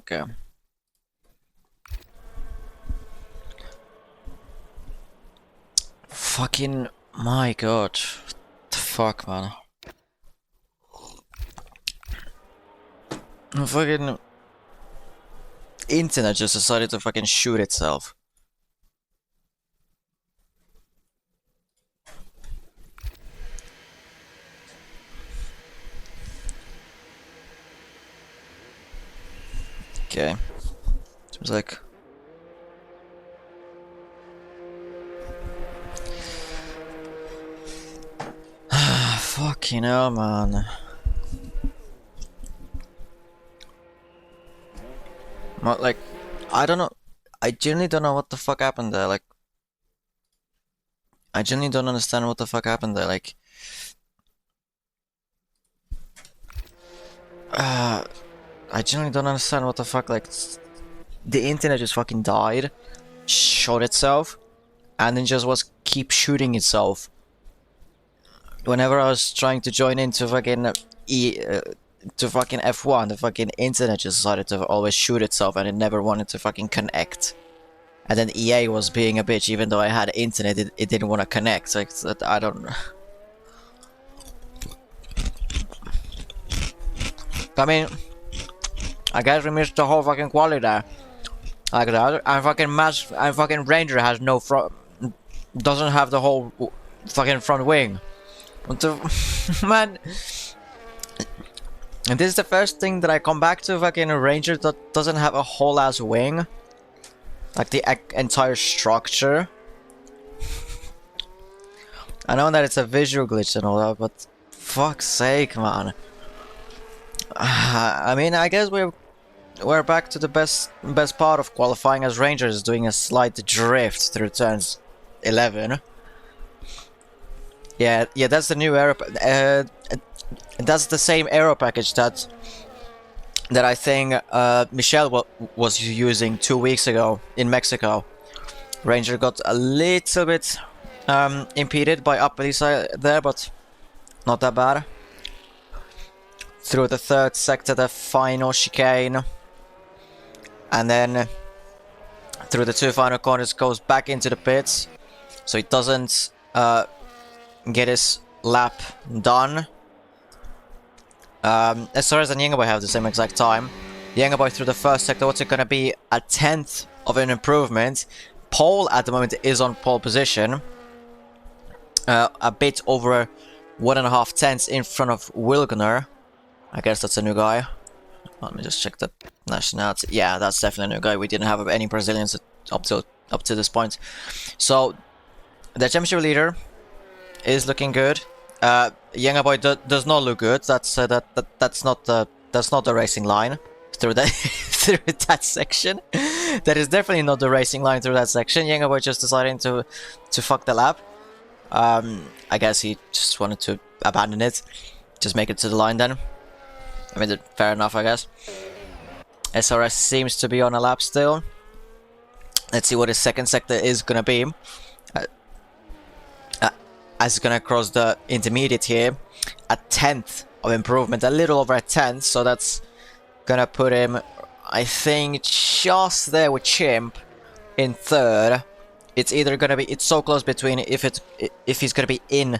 Okay. Fucking my god. What the fuck, man? Fucking internet just decided to fucking shoot itself. Okay. Seems like fucking hell, man. Like, I don't know. I genuinely don't know what the fuck happened there. Like, I genuinely don't understand what the fuck happened there. Like, I genuinely don't understand what the fuck. Like, the internet just fucking died, shot itself, and then just was keep shooting itself. Whenever I was trying to join into fucking to fucking F1, the fucking internet just decided to always shoot itself, and it never wanted to fucking connect. And then EA was being a bitch, even though I had internet, it didn't want to connect. Like, I don't. I mean, I guess we missed the whole fucking quality there. Like that, and fucking Ranger has no front, doesn't have the whole fucking front wing. What the man? And this is the first thing that I come back to. Fucking Ranger that doesn't have a whole ass wing, like the entire structure. I know that it's a visual glitch and all that, but fuck's sake, man. I mean, I guess we're back to the best part of qualifying, as Ranger is doing a slight drift through turns 11. Yeah, that's the new aero. That's the same aero package that I think Michelle was using 2 weeks ago in Mexico. Ranger got a little bit impeded by upper side there, but not that bad. Through the third sector, the final chicane, and then through the two final corners, goes back into the pits, so he doesn't get his lap done. SRS and Yangaboy have the same exact time. Yangaboy through the first sector, what's it gonna be? A 10th of an improvement. Pole at the moment is on pole position. A bit over 1.5 tenths in front of Wilgner. I guess that's a new guy. Let me just check the nationality. Yeah, that's definitely a new guy. We didn't have any Brazilians up to this point. So the championship leader is looking good. Yangaboy does not look good. That's not the racing line through that through that section. That is definitely not the racing line through that section. Yangaboy just deciding to fuck the lap. I guess he just wanted to abandon it, just make it to the line then. I mean, fair enough, I guess. SRS seems to be on a lap still. Let's see what his second sector is gonna be. As he's gonna cross the intermediate here, a 10th of improvement, a little over a 10th, so that's gonna put him, I think, just there with Chimp in third. It's either gonna be, it's so close between if he's gonna be in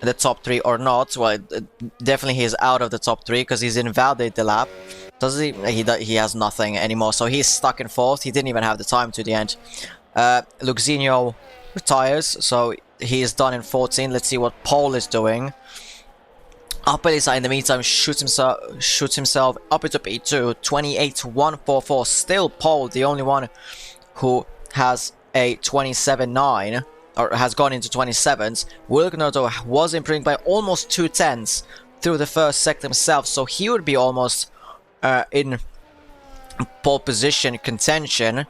the top 3 or not. Well, definitely he is out of the top 3 because he's invalidated the lap. Does he? He has nothing anymore, so he's stuck in 4th. He didn't even have the time to the end. Luxinho retires, so he is done in 14. Let's see what Paul is doing. Apelisa in the meantime shoots himself up into P2, 28.144. Still Paul, the only one who has a 27.9. Or has gone into 27s. Wilgner though was improving by almost 2 tenths through the first sector himself, so he would be almost in pole position contention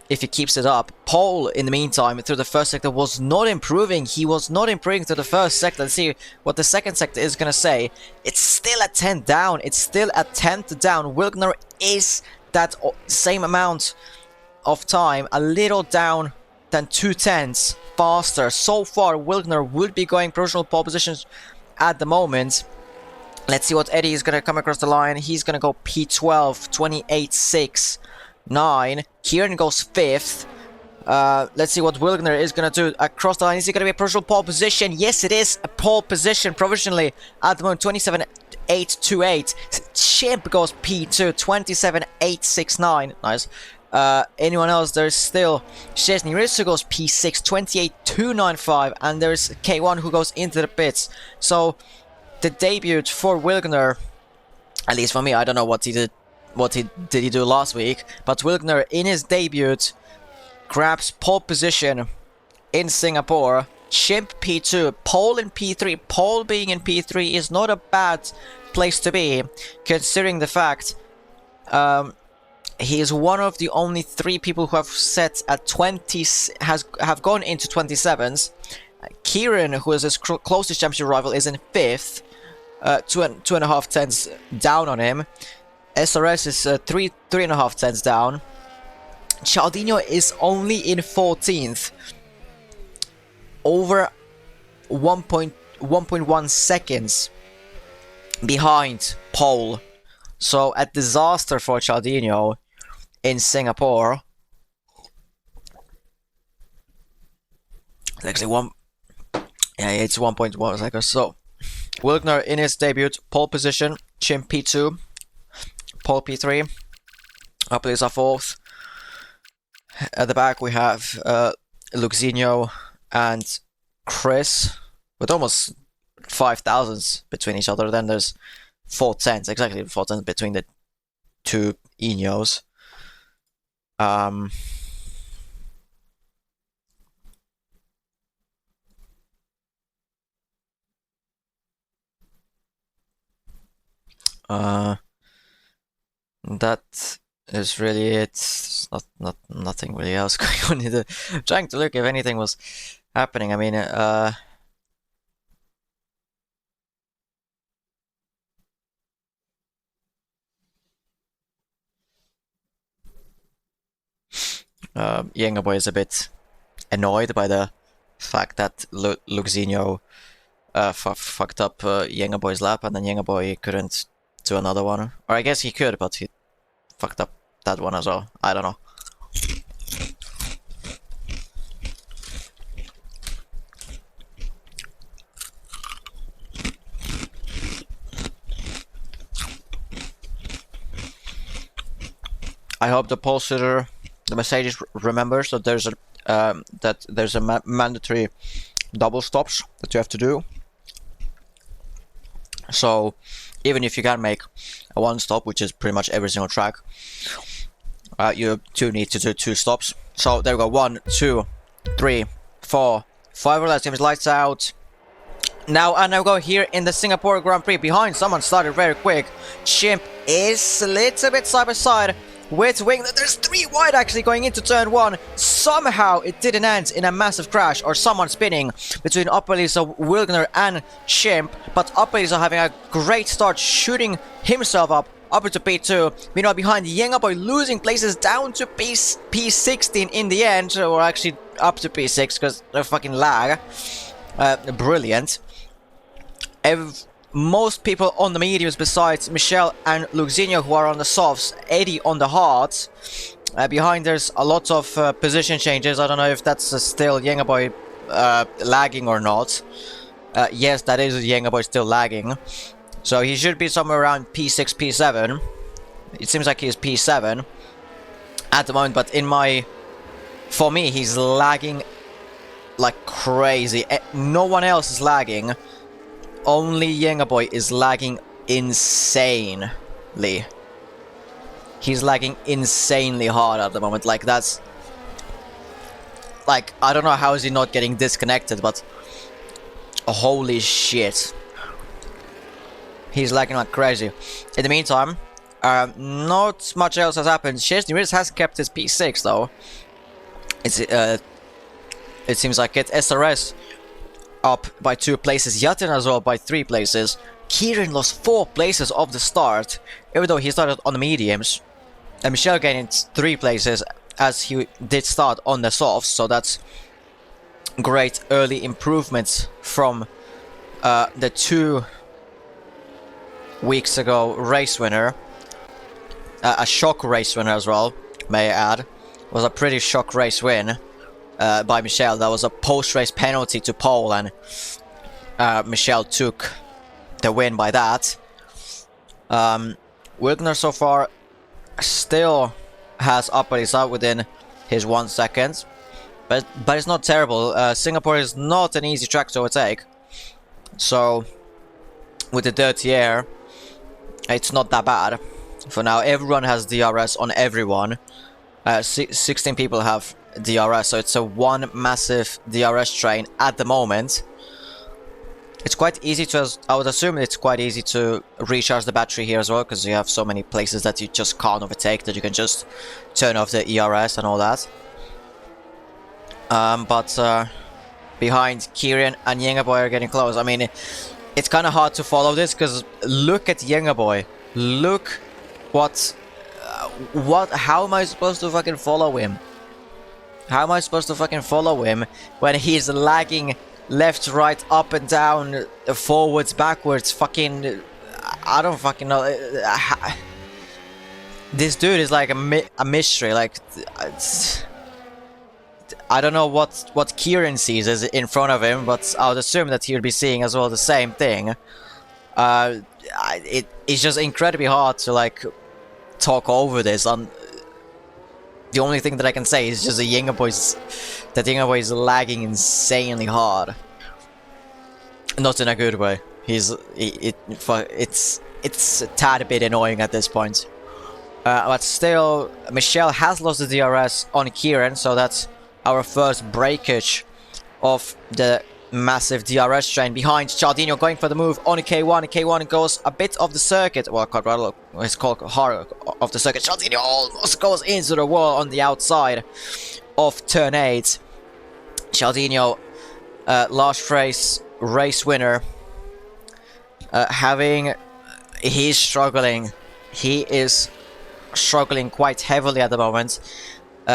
if he keeps it up. Pole, in the meantime, through the first sector was not improving. He was not improving through the first sector. Let's see what the second sector is gonna say. It's still a 10th down. It's still a 10th down. Wilgner is that same amount of time, a little down than 2 tenths faster. So far, Wilgner would be going provisional pole positions at the moment. Let's see what Eddie is going to come across the line. He's going to go P12, 28.6.9. Kieran goes 5th. Let's see what Wilgner is going to do across the line. Is it going to be a provisional pole position? Yes, it is a pole position provisionally at the moment. 27.828. Chimp goes P2, 27.869. Nice. Anyone else? There's still Szczesny Rysu goes P6, 28.295. And there's K1 who goes into the pits. So the debut for Wilgner, at least for me, I don't know what he did. What did he do last week? But Wilgner in his debut grabs pole position in Singapore. Chimp P2, pole in P3. Pole being in P3 is not a bad place to be, considering the fact he is one of the only 3 people who have set at 20, have gone into 27s. Kieran, who is his closest championship rival, is in 5th, 2.5 tenths down on him. SRS is 3.5 tenths down. Cialdino is only in 14th, over 1.1 seconds behind pole. So a disaster for Cialdino in Singapore. It's actually it's 1.1 seconds. So Wilgner in his debut, pole position, Chimp P2, pole P3, Uppleys are 4th. At the back we have Luxinho and Chris with almost 5 thousandths between each other. Then there's 4 tenths, exactly 4 tenths between the 2 Ineos. That is really it. It's nothing really else going on either. I'm trying to look if anything was happening. I mean, Yengaboy is a bit annoyed by the fact that Luxinho fucked up Yengaboy's lap, and then Yengaboy couldn't do another one. Or I guess he could, but he fucked up that one as well. I don't know. I hope the pole sitter, the Mercedes, remembers that there's a mandatory double stops that you have to do. So even if you can make a 1 stop, which is pretty much every single track, you do need to do 2 stops. So there we go, 1, 2, 3, 4, 5 or less. Team's lights out. Now and now go here in the Singapore Grand Prix. Behind, someone started very quick. Chimp is a little bit side by side with Wing. There's 3 wide actually going into turn 1. Somehow it didn't end in a massive crash or someone spinning between Uppleys, Wilgner and Chimp. But Uppleys having a great start, shooting himself up to P2. Meanwhile behind, Yengaboy losing places down to P16 in the end, or actually up to P6 because they're fucking lag. Brilliant. Most people on the mediums besides Michel and Luxinho who are on the softs, Eddie on the hards. Behind there's a lot of position changes. I don't know if that's still Yengaboy lagging or not. Yes, that is Yengaboy still lagging. So he should be somewhere around P6, P7. It seems like he's P7 at the moment, but for me, he's lagging like crazy. No one else is lagging. Only Yengaboy is lagging insanely. He's lagging insanely hard at the moment. Like, that's... Like, I don't know how is he not getting disconnected, but... Holy shit. He's lagging like crazy. In the meantime, not much else has happened. Szczesny has kept his P6, though. It seems like it. SRS up by 2 places. Yatin as well by 3 places. Kieran lost 4 places off the start, even though he started on the mediums. And Michel gained 3 places as he did start on the softs, so that's great early improvements from the 2 weeks ago race winner, a shock race winner as well, may I add. It was a pretty shock race win by Michelle. That was a post-race penalty to Pole, and Michelle took the win by that. Wilkner so far still has upper his out within his 1 second, but it's not terrible. Singapore is not an easy track to overtake, so with the dirty air, it's not that bad. For now, everyone has DRS on everyone. 16 people have DRS, so it's a one massive DRS train at the moment. It's quite easy to, I would assume it's quite easy to recharge the battery here as well, because you have so many places that you just can't overtake that you can just turn off the ERS and all that. But behind, Kieran and Yengaboy are getting close. I mean, it's kind of hard to follow this, because look at Yengaboy. Look how am I supposed to fucking follow him? How am I supposed to fucking follow him when he's lagging left, right, up and down, forwards, backwards, fucking... I don't fucking know. This dude is like a mystery, like... I don't know what Kieran sees is in front of him, but I would assume that he would be seeing as well the same thing. It's just incredibly hard to like talk over this. The only thing that I can say is just that Yengaboy is lagging insanely hard. Not in a good way. It's a tad bit annoying at this point. But still, Michelle has lost the DRS on Kieran, so that's our first breakage of the massive DRS train. Behind, Cialdino going for the move on K1. K1 goes a bit of the circuit. Well, quite it's called hard of the circuit. Cialdino almost goes into the wall on the outside of turn 8. Cialdino, last race winner, he's struggling. He is struggling quite heavily at the moment.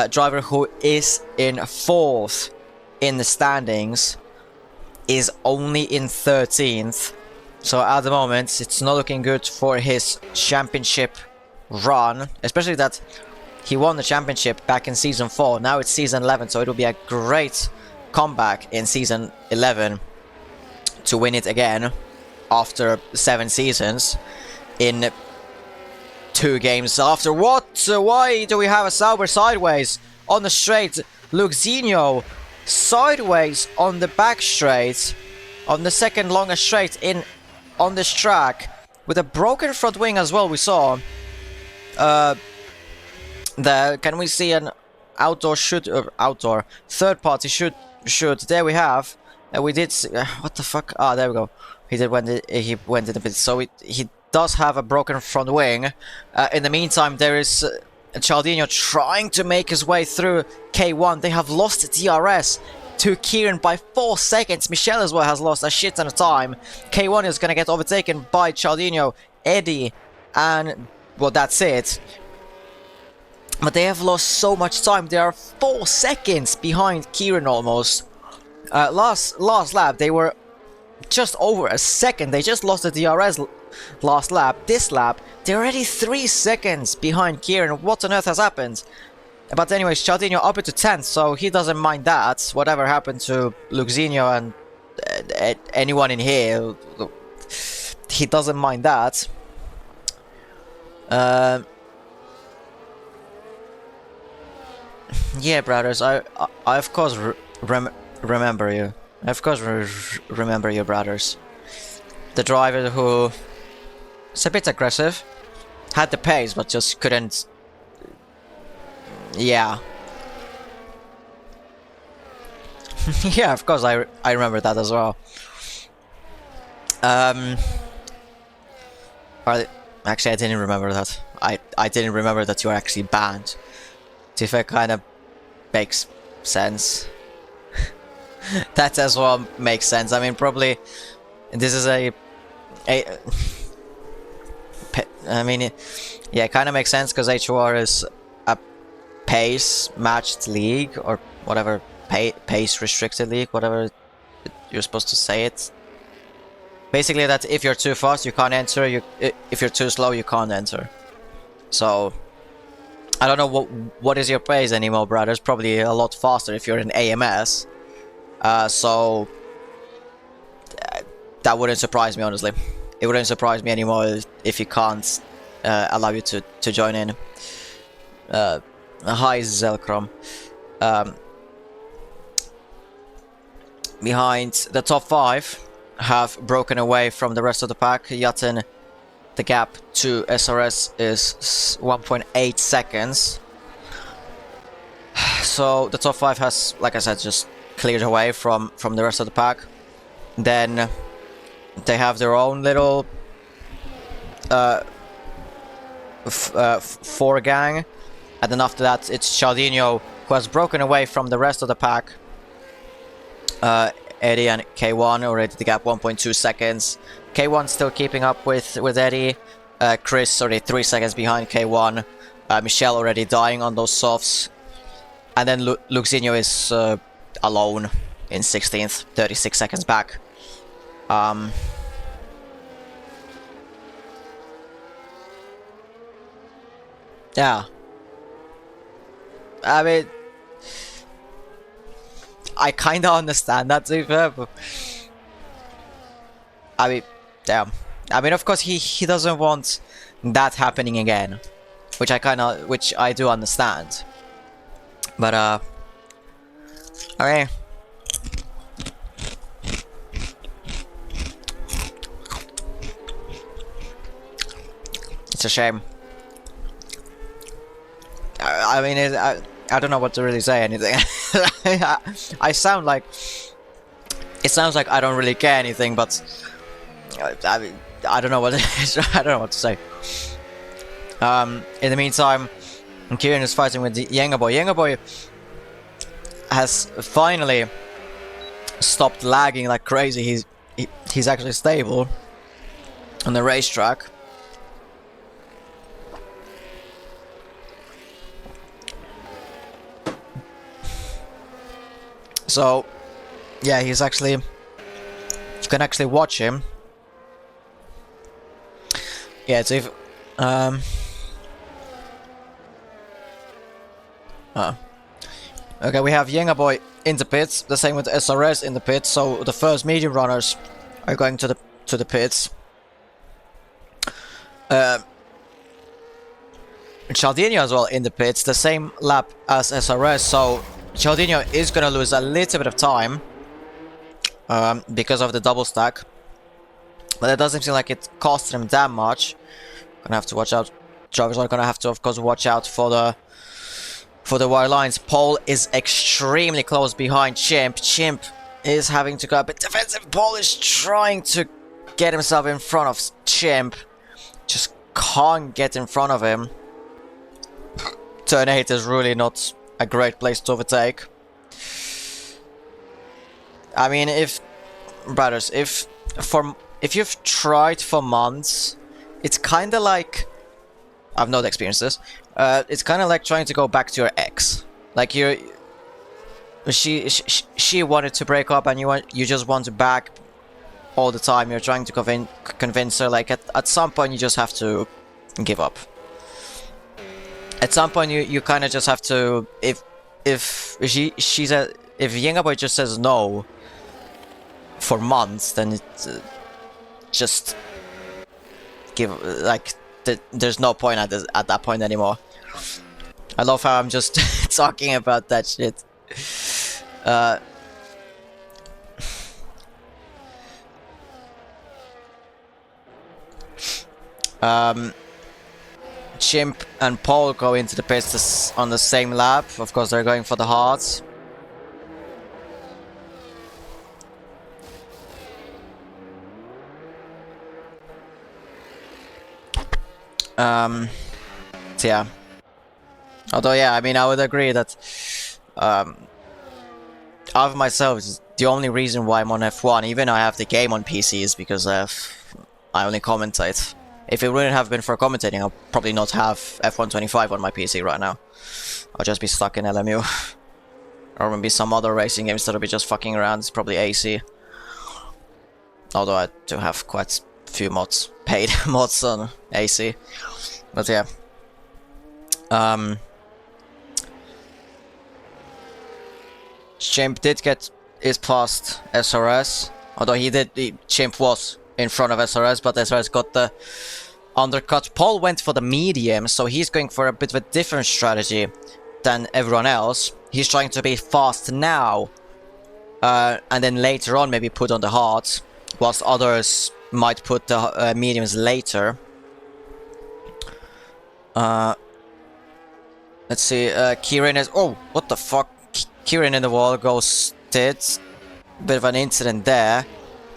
Driver who is in 4th in the standings is only in 13th, so at the moment it's not looking good for his championship run, especially that he won the championship back in season 4. Now it's season 11, so it will be a great comeback in season 11 to win it again after 7 seasons in 2 games after. Why do we have a Sauber sideways on the straight? Luxinho sideways on the back straight, on the second longest straight on this track, with a broken front wing as well. We saw can we see an outdoor shoot, or outdoor third party shoot? There we have. We did see, what the fuck? Ah, there we go. He went in a bit, so he does have a broken front wing. In the meantime, there is Cialdino trying to make his way through K1. They have lost DRS to Kieran by 4 seconds. Michelle as well has lost a shit ton of time. K1 is going to get overtaken by Cialdino, Eddie, and well, that's it. But they have lost so much time. They are 4 seconds behind Kieran almost. Last lap, they were just over a second. They just lost the DRS last lap. This lap, they're already 3 seconds behind Kieran. What on earth has happened? But anyways, Cialdino up into 10th, so he doesn't mind that. Whatever happened to Luxinho and anyone in here, he doesn't mind that. Yeah, brothers, I of course remember you. I of course remember you, brothers. The driver who is a bit aggressive, had the pace, but just couldn't. Yeah. Yeah, of course I remember that as well. Actually, I didn't remember that. I didn't remember that you were actually banned. Tifa kind of makes sense. That as well makes sense. I mean, probably this is I mean, yeah, it kind of makes sense because HOR is a pace matched league, or whatever, pace restricted league, whatever you're supposed to say it. Basically, that if you're too fast, you can't enter. If you're too slow, you can't enter. So I don't know what is your pace anymore, brothers. Probably a lot faster if you're in AMS. So that wouldn't surprise me, honestly. It wouldn't surprise me anymore if he can't allow you to join in. Hi, Zelkrom. Behind the top 5 have broken away from the rest of the pack. Yatin, the gap to SRS is 1.8 seconds. So the top 5 has, like I said, just cleared away from the rest of the pack. Then they have their own little 4 gang, and then after that it's Chaldinho, who has broken away from the rest of the pack. Eddie and K1 already the gap 1.2 seconds. K1 still keeping up with Eddie. Chris already 3 seconds behind K1. Michelle already dying on those softs. And then Luxinho is alone in 16th, 36 seconds back. Yeah. I mean, I kinda understand that, to be fair, but I mean, damn. I mean, of course, he doesn't want that happening again, which I do understand. But okay. It's a shame. I mean, I don't know what to really say. Anything. I sound like it sounds like I don't really care anything, but I don't know what I don't know what to say. In the meantime, Kieran is fighting with Yengaboy. Yengaboy has finally stopped lagging like crazy. He's actually stable on the racetrack. So, yeah, he's actually... You can actually watch him. Yeah, it's if... Okay, we have Yengaboy in the pits, the same with SRS in the pits, so the first medium runners are going to the pits. Chaldinho as well in the pits, the same lap as SRS, so Chaldinho is gonna lose a little bit of time because of the double stack, but it doesn't seem like it cost him that much. Gonna have to watch out. Drivers are gonna have to, of course, watch out for the wire lines. Paul is extremely close behind Chimp. Chimp is having to go a bit defensive. Paul is trying to get himself in front of Chimp, just can't get in front of him. Turn 8 is really not a great place to overtake. I mean, if you've tried for months, it's kind of like, I've not experienced this. It's kind of like trying to go back to your ex. Like she wanted to break up, and you just want to back all the time. You're trying to convince her. Like at some point, you just have to give up. At some point, you kind of just have to. If Yengaboy just says no for months, then it's just give like there's no point at that point anymore. I love how I'm just talking about that shit. Chimp and Paul go into the pits on the same lap. Of course, they're going for the hards. So yeah. Although, yeah, I mean, I would agree that of myself, is the only reason why I'm on F1, even I have the game on PC, is because I only commentate. If it wouldn't have been for commentating, I'll probably not have F1 25 on my PC right now. I'll just be stuck in LMU. Or maybe some other racing games that'll be just fucking around. It's probably AC. Although I do have quite a few mods, paid mods on AC. But yeah. Chimp did get his past SRS. Although Chimp was in front of SRS, but SRS got the undercut. Paul went for the medium, so he's going for a bit of a different strategy than everyone else. He's trying to be fast now, and then later on maybe put on the hards, whilst others might put the mediums later. Let's see, Kieran is... Oh, what the fuck? Kieran in the wall goes dead. Bit of an incident there.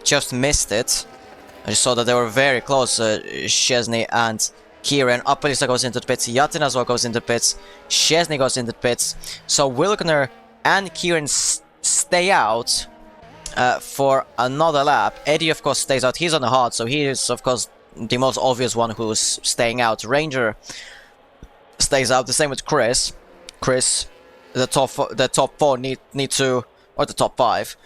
Just missed it. I just saw that they were very close, Szczesny and Kieran. Appalisa goes into the pits, Yatin as well goes into the pits, Szczesny goes into the pits. So Wilkner and Kieran stay out for another lap. Eddie of course stays out, he's on the hard, so he is of course the most obvious one who's staying out. Ranger stays out, the same with Chris. Chris, the top four need to, or the top five,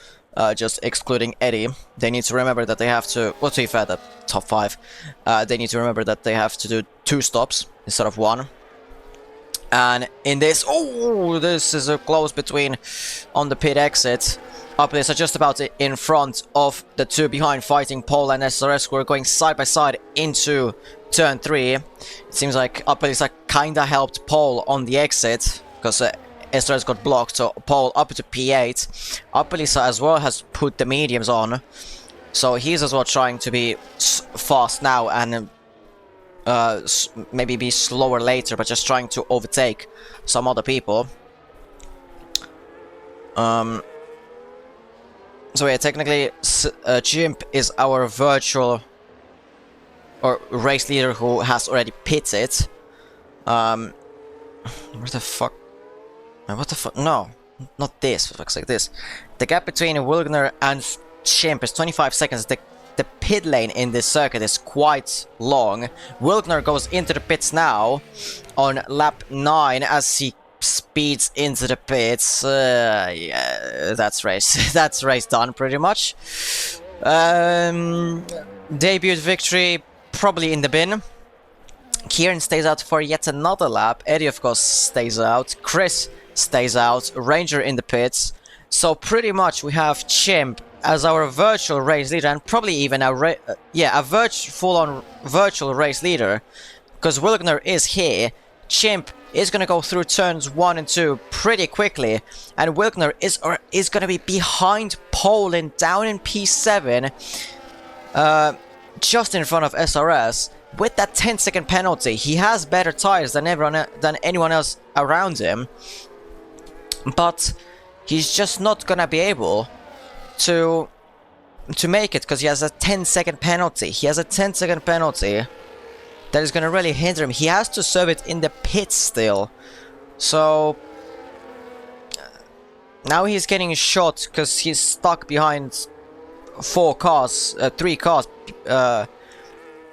just excluding Eddie, they need to remember that they have to, well, to be fair, the top five, they need to remember that they have to do 2 stops instead of 1. And in this, oh, this is a close between on the pit exit. Appalisa are just about in front of the 2 behind, fighting Paul and SRS, who are going side by side into turn 3. It seems like Appalisa kinda helped Paul on the exit, because SRS got blocked, so Paul up to P8. Appalisa as well has put the mediums on, so he's as well trying to be fast now and maybe be slower later, but just trying to overtake some other people. So yeah, technically Chimp is our virtual or race leader who has already pitted. Where the fuck? What the fuck? No, not this. For fuck's sake, this. The gap between Wilgner and Chimp is 25 seconds. The pit lane in this circuit is quite long. Wilgner goes into the pits now on lap 9 as he speeds into the pits. Yeah, that's race. That's race done pretty much. Debut victory probably in the bin. Kieran stays out for yet another lap. Eddie of course stays out. Chris stays out. Ranger in the pits. So pretty much we have Chimp as our virtual race leader, and probably even a full-on virtual race leader, because Wilgner is here. Chimp is gonna go through turns 1 and 2 pretty quickly, and Wilgner is gonna be behind Poland down in P7, just in front of SRS. With that 10-second penalty, he has better tires than anyone else around him, but he's just not gonna be able to make it because he has a 10-second penalty. He has a 10-second penalty that is gonna really hinder him. He has to serve it in the pits still, so now he's getting shot because he's stuck behind 3 cars.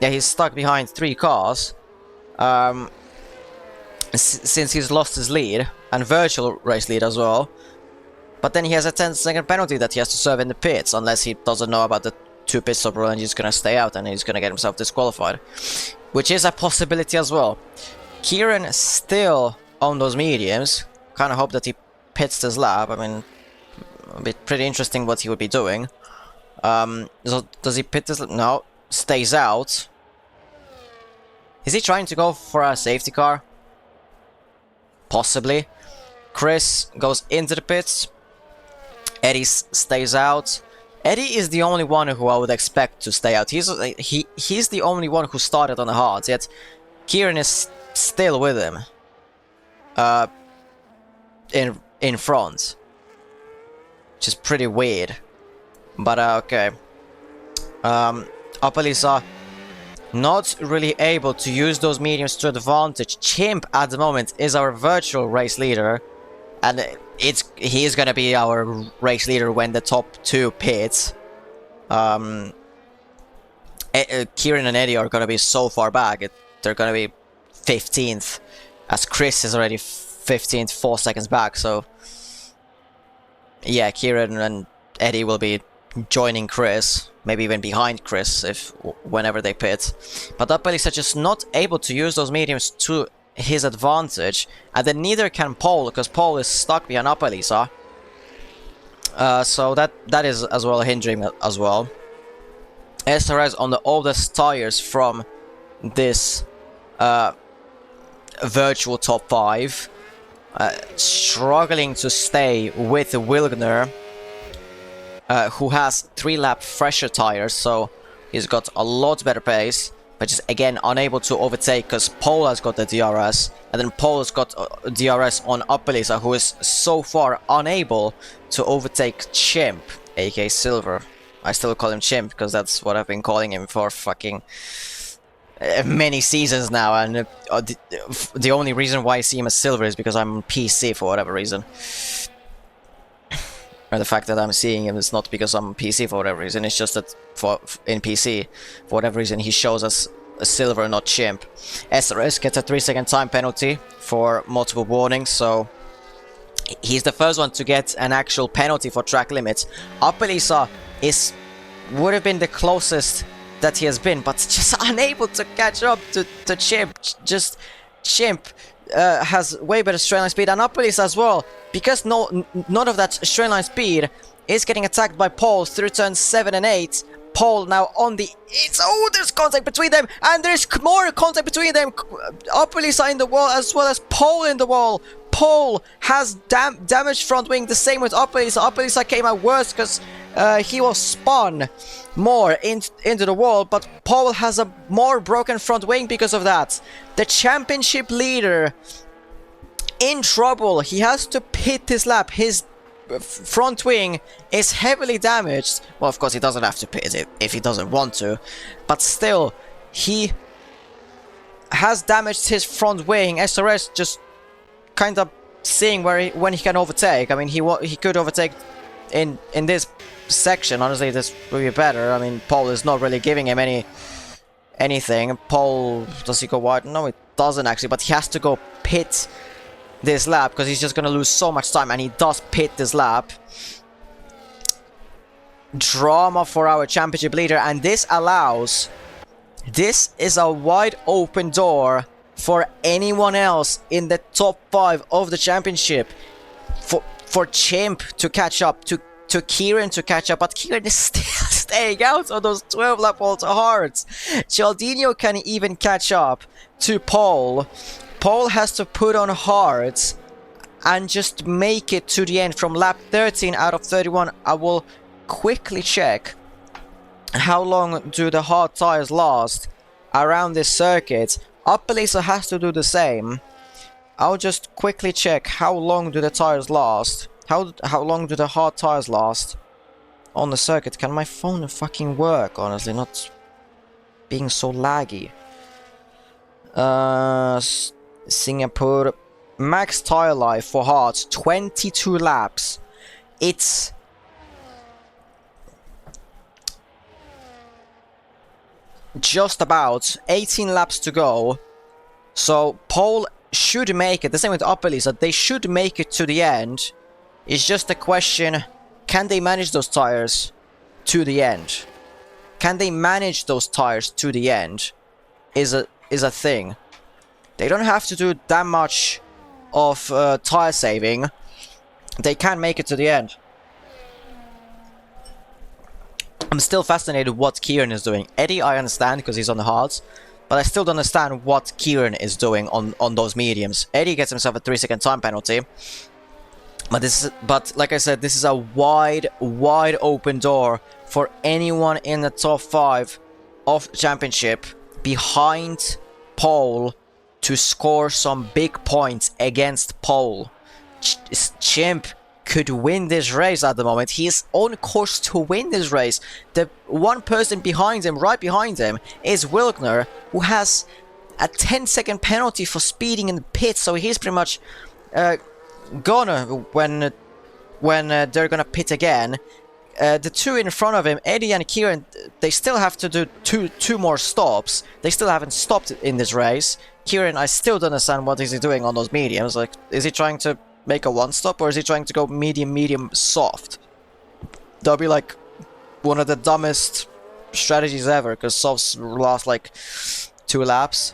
Yeah, he's stuck behind 3 cars since he's lost his lead and virtual race lead as well. But then he has a 10-second penalty that he has to serve in the pits, unless he doesn't know about the 2 pit stop rule and he's gonna stay out and he's gonna get himself disqualified, which is a possibility as well. Kieran still on those mediums. Kind of hope that he pits this lap. I mean, it'd be pretty interesting what he would be doing. So does he pit this? No, stays out. Is he trying to go for a safety car? Possibly. Chris goes into the pits. Eddie stays out. Eddie is the only one who I would expect to stay out. He's the only one who started on the hards, yet Kieran is still with him. In front. Which is pretty weird. But okay. Appalisa not really able to use those mediums to advantage. Chimp at the moment is our virtual race leader, and he is gonna be our race leader when the top 2 pits. Kieran and Eddie are gonna be so far back. They're gonna be 15th, as Chris is already 15th, 4 seconds back. So yeah, Kieran and Eddie will be joining Chris maybe even behind Chris whenever they pit. But Appalisa just not able to use those mediums to his advantage, and then neither can Paul, because Paul is stuck behind Appalisa. So that is as well hindering as well. SRS on the oldest tires from this virtual top 5, struggling to stay with Wilgner, who has 3-lap fresher tires, so he's got a lot better pace, but just again unable to overtake because Paul has got the DRS, and then Paul has got DRS on Appalisa, who is so far unable to overtake Chimp, aka Silver. I still call him Chimp because that's what I've been calling him for fucking many seasons now, and the only reason why I see him as Silver is because I'm on PC for whatever reason. Or the fact that I'm seeing him is not because I'm on PC for whatever reason, it's just that in PC, for whatever reason, he shows us a Silver, not Chimp. SRS gets a 3-second time penalty for multiple warnings, so he's the first one to get an actual penalty for track limits. Appalisa would have been the closest that he has been, but just unable to catch up to Chimp. Just Chimp has way better straight line speed, and Appalisa as well, because none of that straight line speed is getting attacked by Paul through turns 7 and 8. Paul now on the... there's contact between them, and there's more contact between them. Appalisa in the wall as well as Paul in the wall. Paul has damaged front wing, the same with Appalisa. Appalisa came out worse because he was spun more into the wall, but Paul has a more broken front wing because of that. The championship leader in trouble. He has to pit his lap. His front wing is heavily damaged. Well, of course he doesn't have to pit it if he doesn't want to, but still he has damaged his front wing. SRS just kind of seeing when he can overtake. I mean, he could overtake in this section. Honestly, this would be better. I mean, Paul is not really giving him anything. Paul, does he go wide? No, it doesn't actually, but he has to go pit this lap because he's just gonna lose so much time, and he does pit this lap. Drama for our championship leader, and this is a wide open door for anyone else in the top 5 of the championship. For Chimp to catch up, to Kieran to catch up, but Kieran is still staying out on those 12-lap Ultra Hards. Cialdino can even catch up to Paul. Paul has to put on hards and just make it to the end from lap 13 out of 31. I will quickly check how long do the hard tires last around this circuit. Appalisa has to do the same. I'll just quickly check how long do the tires last. How long do the hard tires last on the circuit? Can my phone fucking work, honestly, not being so laggy. Singapore max tire life for hards 22 laps. It's just about 18 laps to go, so Paul should make it. The same with Appalisa, they should make it to the end. It's just a question, can they manage those tires to the end? Can they manage those tires to the end is a thing. They don't have to do that much of tire saving. They can make it to the end. I'm still fascinated what Kieran is doing. Eddie I understand because he's on the hards, but I still don't understand what Kieran is doing on those mediums. Eddie gets himself a 3-second time penalty. But like I said, this is a wide open door for anyone in the top 5 of the championship behind Paul to score some big points against Paul. Chimp could win this race at the moment. He is on course to win this race. The one person behind him, right behind him, is Wilgner, who has a 10-second penalty for speeding in the pit, so he's pretty much gonna when they're gonna pit again. The two in front of him, Eddie and Kieran, they still have to do two more stops. They still haven't stopped in this race. Kieran, I still don't understand what is he doing on those mediums. Like, is he trying to make a one-stop, or is he trying to go medium, soft? That'll be like one of the dumbest strategies ever, because softs last like 2 laps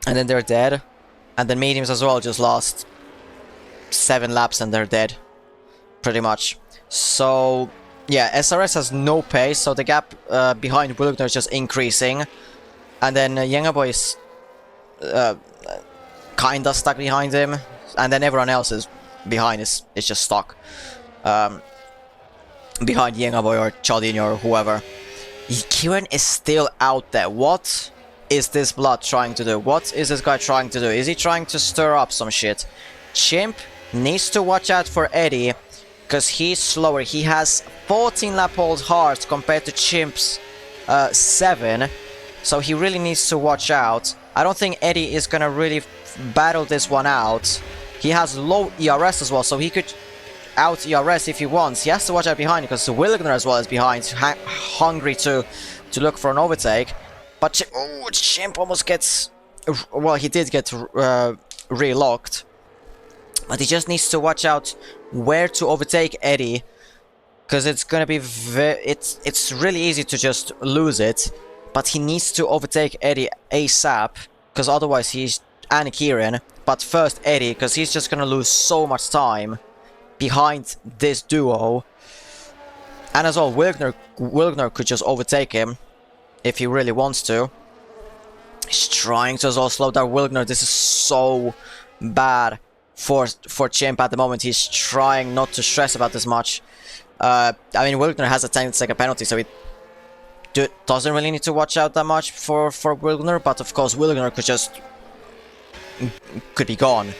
and then they're dead, and then mediums as well just last 7 laps and they're dead, pretty much. So yeah, SRS has no pace, so the gap behind Wilgner is just increasing, and then Yengaboy is kinda stuck behind him, and then everyone else is behind is just stuck behind Yengaboy or Chaldinho or whoever. Kieran is still out there. What is this blood trying to do? What is this guy trying to do? Is he trying to stir up some shit? Chimp needs to watch out for Eddie, because he's slower. He has 14 lap hold hard compared to Chimp's 7, so he really needs to watch out. I don't think Eddie is gonna really battle this one out. He has low ERS as well, so he could out ERS if he wants. He has to watch out behind, because Wilgner as well is behind, hungry to look for an overtake. But Chimp almost gets... Well, he did get relocked. But he just needs to watch out where to overtake Eddie, because it's gonna be it's really easy to just lose it. But he needs to overtake Eddie ASAP, because otherwise he's... and Kieran. But first Eddie, because he's just gonna lose so much time behind this duo. And as well, Wilgner could just overtake him if he really wants to. He's trying to as well slow down Wilgner. This is so bad for Chimp at the moment. He's trying not to stress about this much. I mean, Wilgner has a 10-second penalty, so he doesn't really need to watch out that much for Wilgner. But of course, Wilgner could be gone.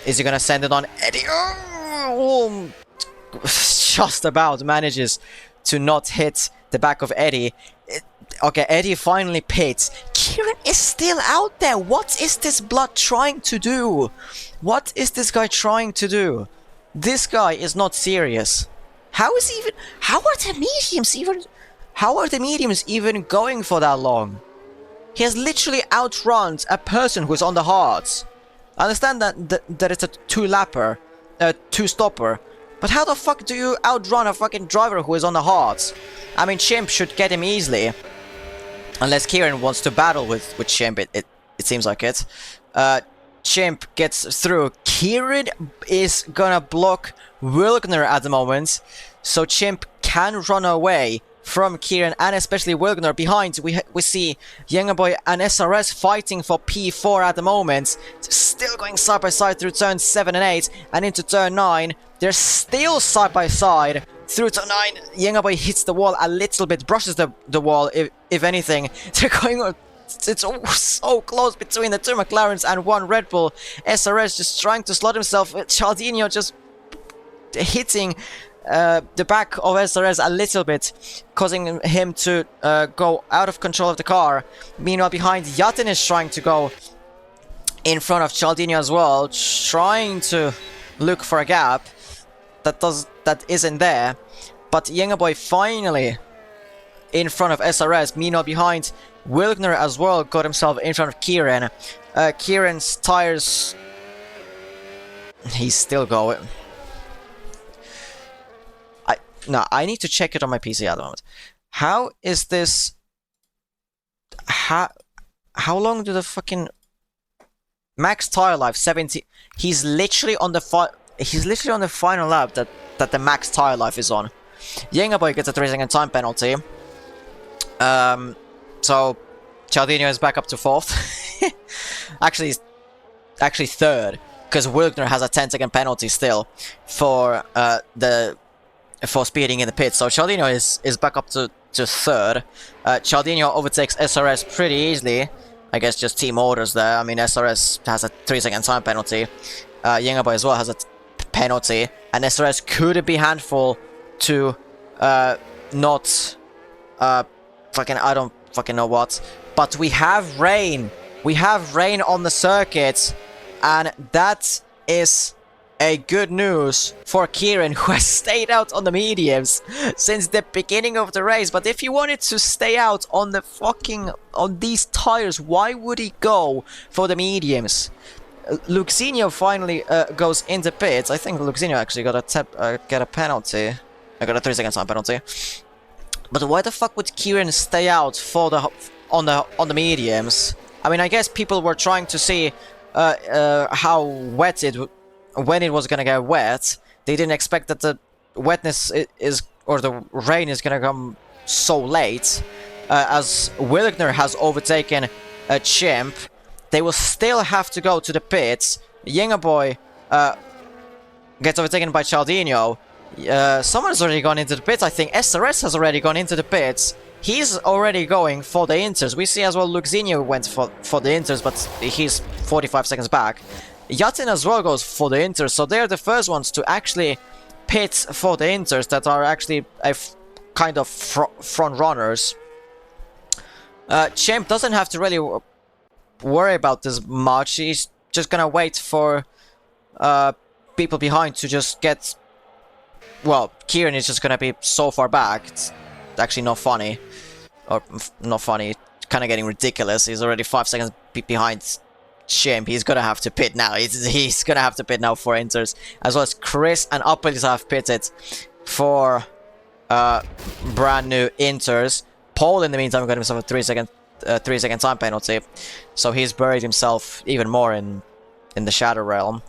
Is he gonna send it on Eddie? Oh, just about manages to not hit the back of Eddie. Okay, Eddie finally pits. Kieran is still out there. What is this blood trying to do? What is this guy trying to do? This guy is not serious. How are the mediums even going for that long? He has literally outrun a person who's on the hards. I understand that it's a 2-lapper, 2-stopper, but how the fuck do you outrun a fucking driver who is on the hards? I mean, Chimp should get him easily, unless Kieran wants to battle with Chimp. It seems like it. Chimp gets through. Kieran is gonna block Wilgner at the moment, so Chimp can run away from Kieran and especially Wilgner. Behind, we see Yengaboy and SRS fighting for P4 at the moment. Still going side by side through turns 7 and 8 and into turn 9. They're still side by side through turn 9. Yengaboy hits the wall a little bit, brushes the wall if anything. They're going... It's so close between the 2 McLarens and 1 Red Bull. SRS just trying to slot himself. Chaldinho just hitting the back of SRS a little bit, causing him to go out of control of the car. Meanwhile, behind, Yatin is trying to go in front of Chaldinho as well, trying to look for a gap that isn't there. But Yengaboy finally in front of SRS. Meanwhile, behind, Wilgner as well got himself in front of Kieran. Kieran's tires... He's still going. I need to check it on my PC at the moment. How is this... How long do the fucking... Max tire life, 70... He's literally on the final lap that the max tire life is on. Yengaboy gets a 3-second time penalty. So Chaldinho is back up to 4th. actually 3rd, because Wilgner has a 10-second penalty still for speeding in the pits. So Chaldinho is back up to 3rd. Chaldinho overtakes SRS pretty easily. I guess just team orders there. I mean, SRS has a 3-second time penalty. Yengaboy as well has a penalty, and SRS could be handful to not fucking, I don't fucking know what. But we have rain. We have rain on the circuit, and that is a good news for Kieran, who has stayed out on the mediums since the beginning of the race. But if he wanted to stay out on the on these tires, why would he go for the mediums? Luxinho finally goes into pits. I think Luxinho actually got a penalty. I got a 3-second time penalty. But why the fuck would Kieran stay out for the on the mediums? I mean, I guess people were trying to see how wet when it was gonna get wet. They didn't expect that the wetness is or the rain is gonna come so late. As Willigner has overtaken a Chimp, they will still have to go to the pits. Yengaboy gets overtaken by Chaldinho. Someone's already gone into the pits. I think SRS has already gone into the pits. He's already going for the inters. We see as well Luxinho went for the inters, but he's 45 seconds back. Yatin as well goes for the inters, so they're the first ones to actually pit for the inters that are actually a kind of front runners. Chimp doesn't have to really worry about this much. He's just gonna wait for people behind to just get... Well, Kieran is just gonna be so far back. It's actually not funny. Or, not funny, kind of getting ridiculous. He's already 5 seconds behind Chimp. He's gonna have to pit now. He's gonna have to pit now for inters. As well as Chris and Upperlis have pitted for brand new inters. Paul, in the meantime, got himself a 3 second time penalty. So he's buried himself even more in the Shadow Realm.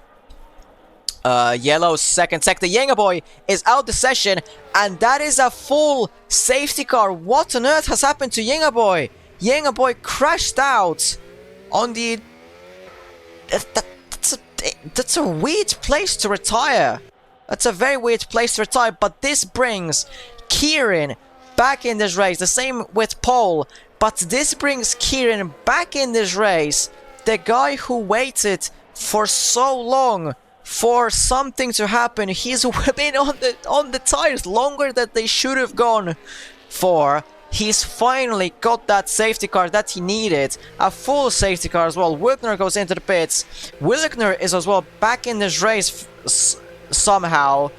Yellow's second sector. Yengaboy is out the session, and that is a full safety car. What on earth has happened to Yengaboy? Yengaboy crashed out on the... That's a weird place to retire. That's a very weird place to retire, but this brings Kieran back in this race. The same with Paul, but this brings Kieran back in this race. The guy who waited for so long for something to happen. He's been on the tires longer than they should have gone for. He's finally got that safety car that he needed. A full safety car as well. Willigner goes into the pits. Willigner is as well back in this race somehow.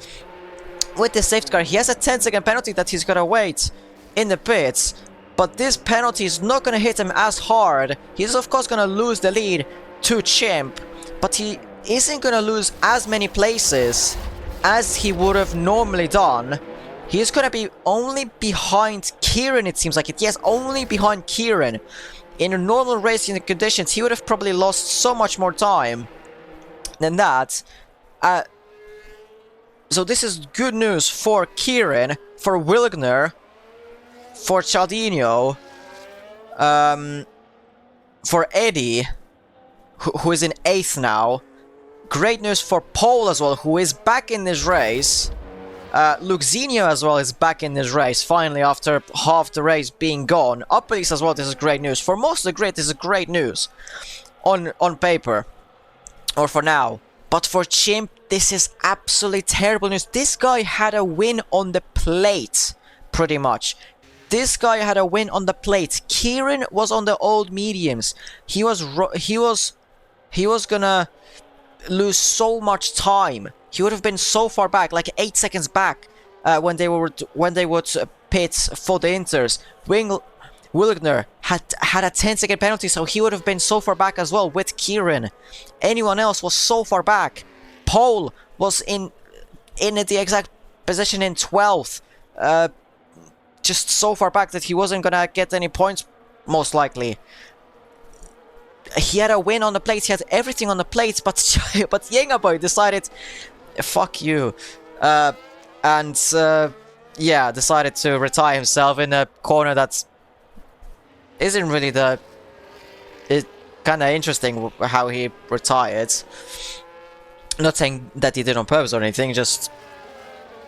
With the safety car, he has a 10-second penalty that he's gonna wait in the pits. But this penalty is not gonna hit him as hard. He's of course gonna lose the lead to Chimp. But he isn't gonna lose as many places as he would have normally done. He's gonna be only behind Kieran, it seems like it. Yes, only behind Kieran. In normal racing conditions, he would have probably lost so much more time than that. So this is good news for Kieran, for Willigner, for Chaldinho, for Eddie, who is in 8th now. Great news for Paul as well, who is back in this race. Luxinho as well is back in this race, finally, after half the race being gone. Upperlis as well, this is great news. For most of the grid, this is great news. On paper. Or for now. But for Chimp, this is absolutely terrible news. This guy had a win on the plate, pretty much. This guy had a win on the plate. Kieran was on the old mediums. He was gonna lose so much time. He would have been so far back, like 8 seconds back, when they would pit for the inters. Willigner had a 10-second penalty, so he would have been so far back as well with Kieran. Anyone else was so far back. Paul was in the exact position in 12th, just so far back that he wasn't gonna get any points, most likely. He had a win on the plates, he had everything on the plates, but Yengaboy decided, fuck you, and decided to retire himself in a corner that isn't really it's kind of interesting how he retired. Not saying that he did on purpose or anything, just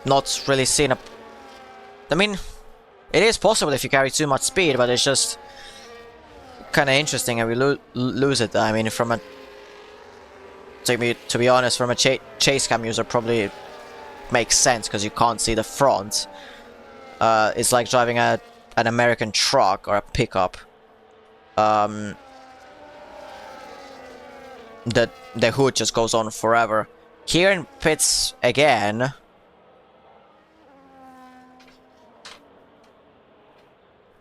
not really seen I mean, it is possible if you carry too much speed, but it's just kind of interesting and we lose it. I mean, from a... To be honest, from a chase cam user, probably makes sense because you can't see the front. It's like driving an American truck or a pickup. The hood just goes on forever. Here in pits again.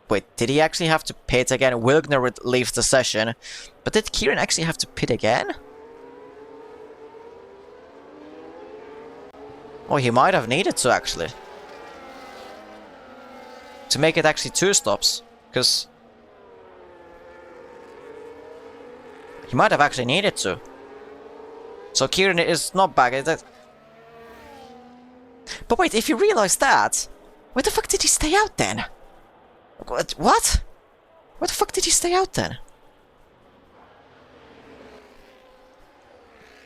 Wait, did he actually have to pit again? Willigner leaves the session. But did Kieran actually have to pit again? Oh, he might have needed to, actually. to make it actually 2 stops, because he might have actually needed to. So Kieran is not back. But wait, if you realize that, where the fuck did he stay out then? What? Where the fuck did he stay out then?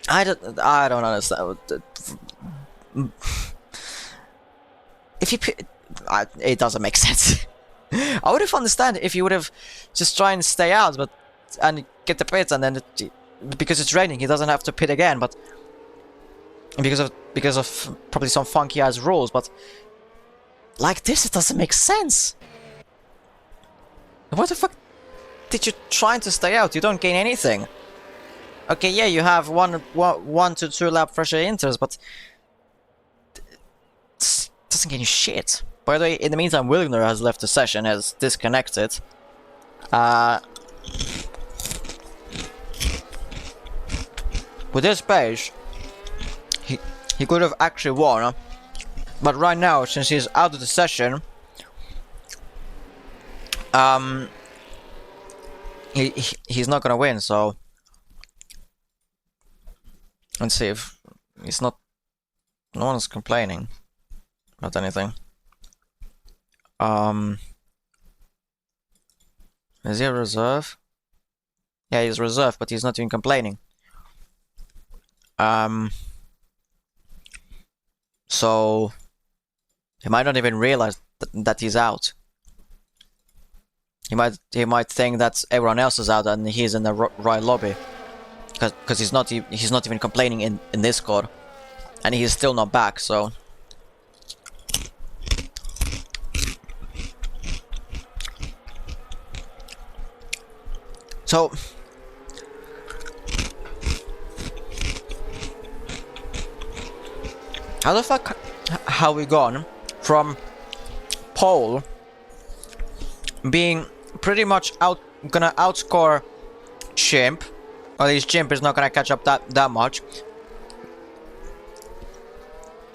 I don't understand. If you, it doesn't make sense. I would have understood if you would have just try and stay out, and get the pits, and then because it's raining, he doesn't have to pit again. But because of probably some funky ass rules, but like this, it doesn't make sense. What the fuck did you trying to stay out? You don't gain anything. Okay, yeah, you have one to 2 lap fresher inters, but it doesn't gain you shit. By the way, in the meantime, Wilgner has left the session, has disconnected. With this page, he could have actually won, but right now, since he's out of the session, he's not gonna win. So let's see if he's not. No one's complaining about anything. Is he a reserve? Yeah, he's reserve, but he's not even complaining. So he might not even realize that he's out. He might think that everyone else is out and he's in the right lobby, because he's not even complaining in Discord, and he's still not back. So how the fuck have we gone from pole being pretty much gonna outscore Chimp, or at least Chimp is not gonna catch up that much,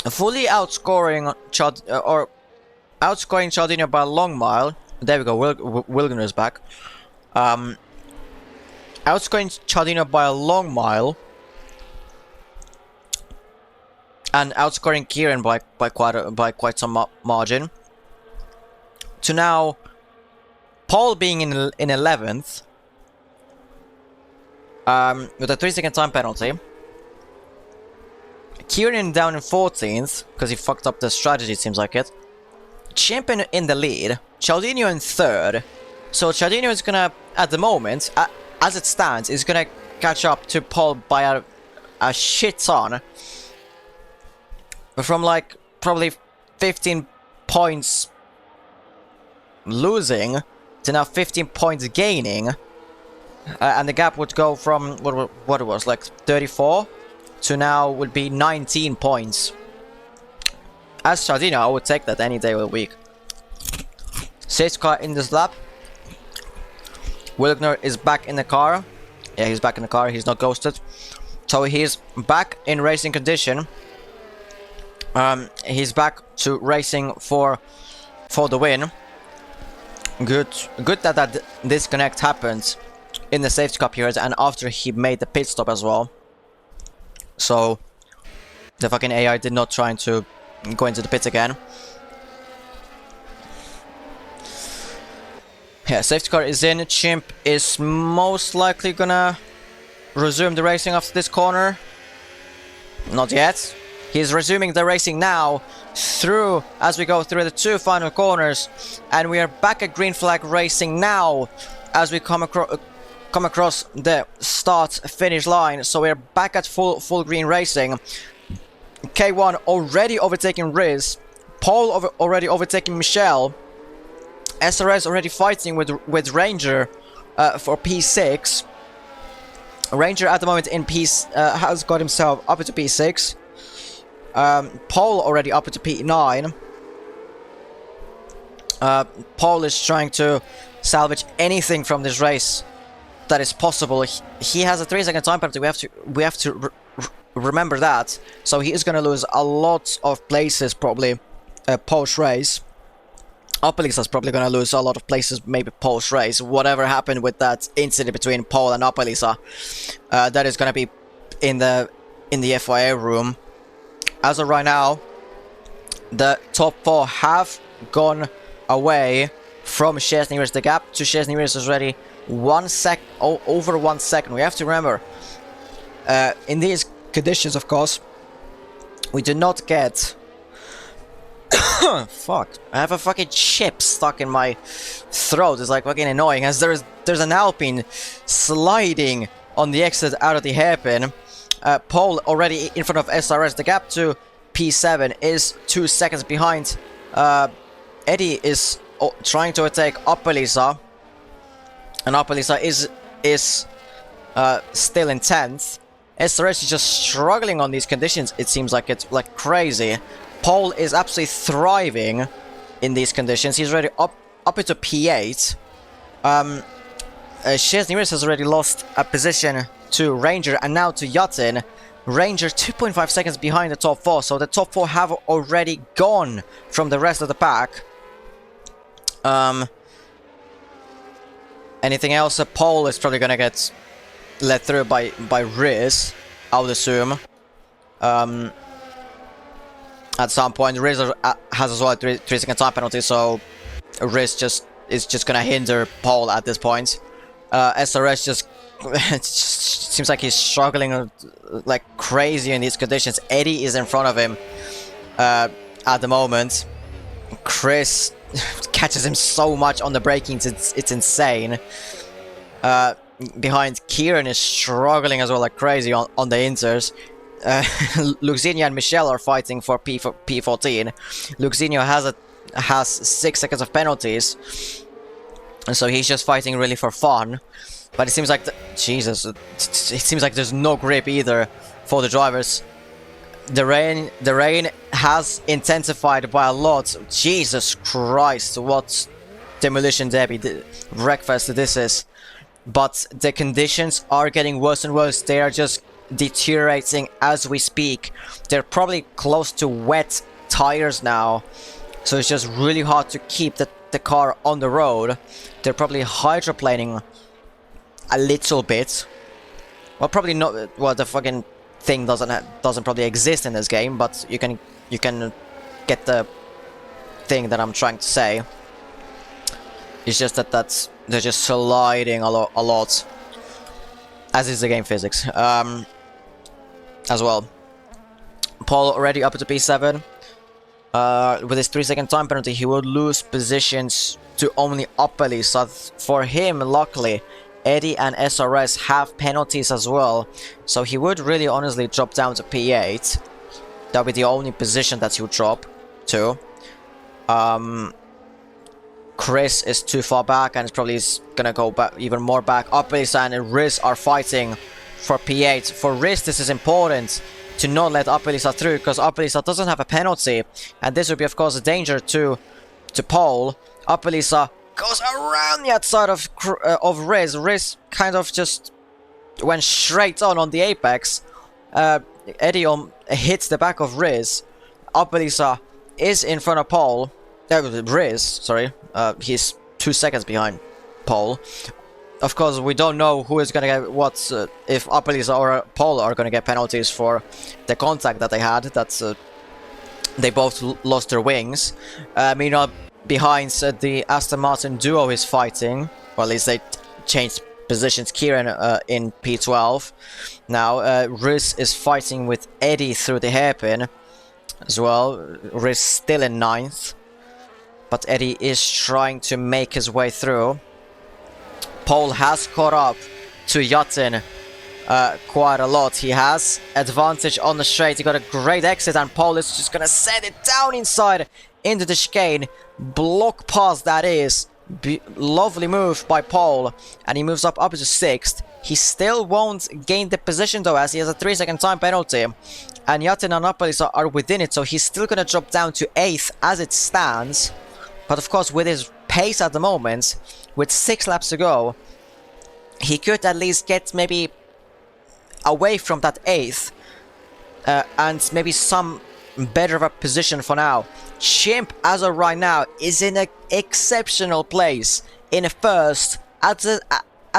fully outscoring outscoring Chaldino by a long mile. There we go, Wilgner is back. Outscoring Chaldino by a long mile, and outscoring Kieran by quite some margin. To now, Paul being in 11th, with a 3-second time penalty. Kieran down in 14th because he fucked up the strategy. It seems like it. Chimp in the lead. Chaldino in 3rd. So Chaldino is gonna, at the moment, as it stands, is gonna catch up to Paul by a shit ton. From like probably 15 points losing to now 15 points gaining, and the gap would go from what it was like 34 to now would be 19 points. As Chaldino, I would take that any day of the week. Safety car in this lap. Wilgner is back in the car. Yeah, he's back in the car. He's not ghosted. So he's back in racing condition. He's back to racing for the win. Good that disconnect happened in the safety car period and after he made the pit stop as well. So the fucking AI did not try to go into the pits again. Yeah, safety car is in. Chimp is most likely gonna resume the racing after this corner. Not yet. He's resuming the racing now as we go through the 2 final corners, and we are back at green flag racing now as we come across the start finish line. So we're back at full green racing. K1 already overtaking Riz, Paul already overtaking Michelle, SRS already fighting with Ranger for P6. Ranger at the moment in has got himself up to P6. Paul already up to P9. Paul is trying to salvage anything from this race that is possible. He has a 3-second time penalty. We have to remember that. So he is going to lose a lot of places probably post race. Apelisa's probably gonna lose a lot of places, maybe post-race. Whatever happened with that incident between Paul and Apelisa, that is gonna be in the FIA room. As of right now, the top 4 have gone away from Chesney Race. The gap to Chesney Race is already over 1 second. We have to remember, in these conditions, of course, we do not get... Fuck. I have a fucking chip stuck in my throat. It's like fucking annoying, as there's an Alpine sliding on the exit out of the hairpin. Paul already in front of SRS. The gap to P7 is 2 seconds behind. Eddie is trying to attack Apelisa, and Apelisa is still in 10th. SRS is just struggling on these conditions. It seems like it's like crazy. Paul is absolutely thriving in these conditions. He's already up into P8. Chesney Race has already lost a position to Ranger and now to Yatin. Ranger 2.5 seconds behind the top 4, so the top 4 have already gone from the rest of the pack. Anything else? Paul is probably gonna get led through by Riz, I would assume. At some point, Riz has as well a 3 second time penalty, so Riz is just gonna hinder Paul at this point. SRS just it just seems like he's struggling like crazy in these conditions. Eddie is in front of him at the moment. Chris catches him so much on the brakings, it's insane. Behind, Kieran is struggling as well like crazy on the inters. Luxinho and Michelle are fighting for P14. Luxinho has 6 seconds of penalties, and so he's just fighting really for fun. But it seems like Jesus, it seems like there's no grip either for the drivers. The rain has intensified by a lot. Jesus Christ, what demolition derby wreckfest this is. But the conditions are getting worse and worse. They are just deteriorating as we speak. They're probably close to wet tires now, so it's just really hard to keep the car on the road. They're probably hydroplaning a little bit. Well, probably not. Well, the fucking thing doesn't probably exist in this game, but you can get the thing that I'm trying to say. It's just that they're just sliding a lot, as is the game physics. As well. Paul already up to P7. With his 3 second time penalty, he would lose positions to only Apeli. So for him, luckily, Eddie and SRS have penalties as well. So he would really honestly drop down to P8. That would be the only position that he would drop to. Chris is too far back and is probably gonna go back even more back. Apeli and Riz are fighting for P8. For Riz, this is important to not let Apelisa through, because Apelisa doesn't have a penalty, and this would be of course a danger to Paul. Apelisa goes around the outside of Riz. Riz kind of just went straight on the apex. Eddie hits the back of Riz. Apelisa is in front of Paul. Riz, sorry. He's 2 seconds behind Paul. Of course, we don't know who is gonna get what, if Apelisa or Paul are gonna get penalties for the contact that they had. That's they both lost their wings. Meanwhile, behind the Aston Martin duo is fighting, or at least they changed positions. Kieran in P12 now. Riz is fighting with Eddie through the hairpin as well. Riz still in 9th, but Eddie is trying to make his way through. Paul has caught up to Yatin quite a lot. He has advantage on the straight. He got a great exit, and Paul is just gonna send it down inside into the chicane. Block pass, that is. Lovely move by Paul, and he moves up to 6th. He still won't gain the position though, as he has a 3 second time penalty, and Yatin and Apelisa are within it, so he's still gonna drop down to 8th as it stands. But of course, with his pace at the moment, with 6 laps to go, he could at least get maybe away from that 8th, and maybe some better of a position for now. Chimp, as of right now, is in an exceptional place in first. As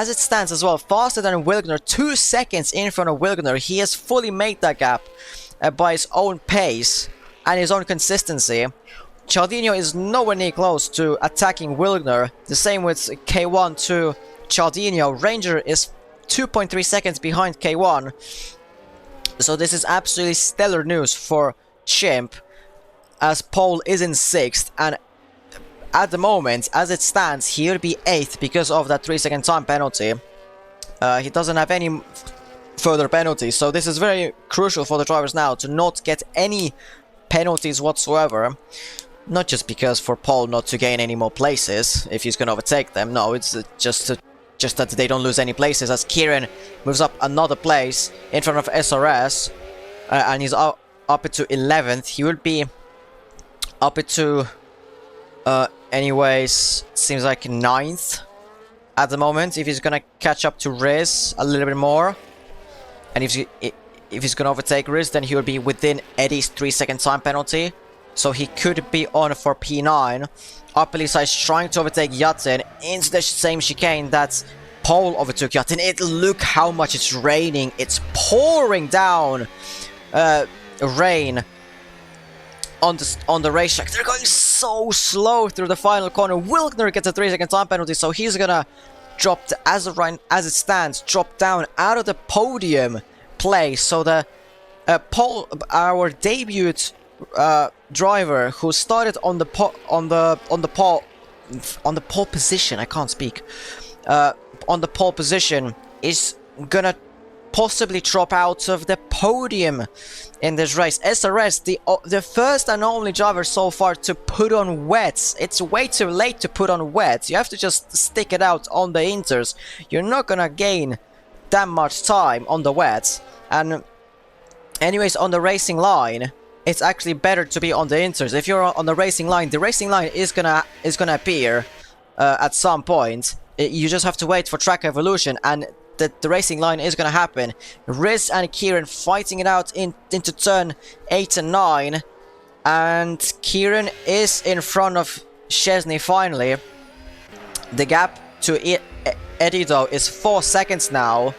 it stands as well, faster than Wilgner, 2 seconds in front of Wilgner. He has fully made that gap by his own pace and his own consistency. Cialdino is nowhere near close to attacking Wilgner. The same with K1 to Cialdino. Ranger is 2.3 seconds behind K1. So this is absolutely stellar news for Chimp, as Paul is in 6th, and at the moment, as it stands, he will be 8th because of that 3-second time penalty. He doesn't have any further penalties, so this is very crucial for the drivers now to not get any penalties whatsoever. Not just because for Paul not to gain any more places if he's going to overtake them. No, it's just that they don't lose any places, as Kieran moves up another place in front of SRS, and he's up to 11th. He will be up to anyways, seems like 9th at the moment, if he's gonna catch up to Riz a little bit more. And if he's gonna overtake Riz, then he will be within Eddie's 3-second time penalty, so he could be on for P9. Appalisa is trying to overtake Yatin into the same chicane that Paul overtook Yatin. Look how much it's raining. It's pouring down rain on the racetrack. They're going so slow through the final corner. Wilgner gets a 3-second time penalty, so he's gonna drop, as it stands, drop down out of the podium place. So the our debut driver who started on the pole position, I can't speak, on the pole position, is gonna possibly drop out of the podium in this race. SRS, the first and only driver so far to put on wets. It's way too late to put on wets. You have to just stick it out on the inters. You're not gonna gain that much time on the wets. And anyways, on the racing line, it's actually better to be on the inters. If you're on the racing line is gonna appear at some point. You just have to wait for track evolution, and the racing line is gonna happen. Riz and Kieran fighting it out into turn 8 and 9, and Kieran is in front of Chesney finally. The gap to Eddie though is 4 seconds now,